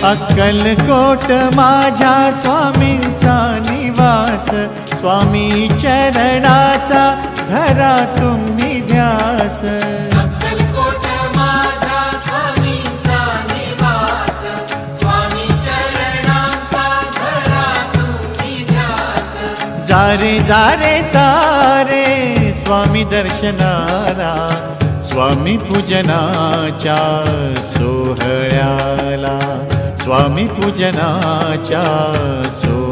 अक्कलकोट माझ्या स्वामींचा निवास, स्वामी चरणाचा धरा तुम्ही ध्यास। अक्कलकोट माझ्या स्वामींचा निवास, स्वामी चरणांचा धरा तुम्ही ध्यास। जारे जारे सारे स्वामी दर्शनाला, स्वामी पूजनाच्या सोहळ्याला, स्वामी पूजनाच्या सोहळ्याला।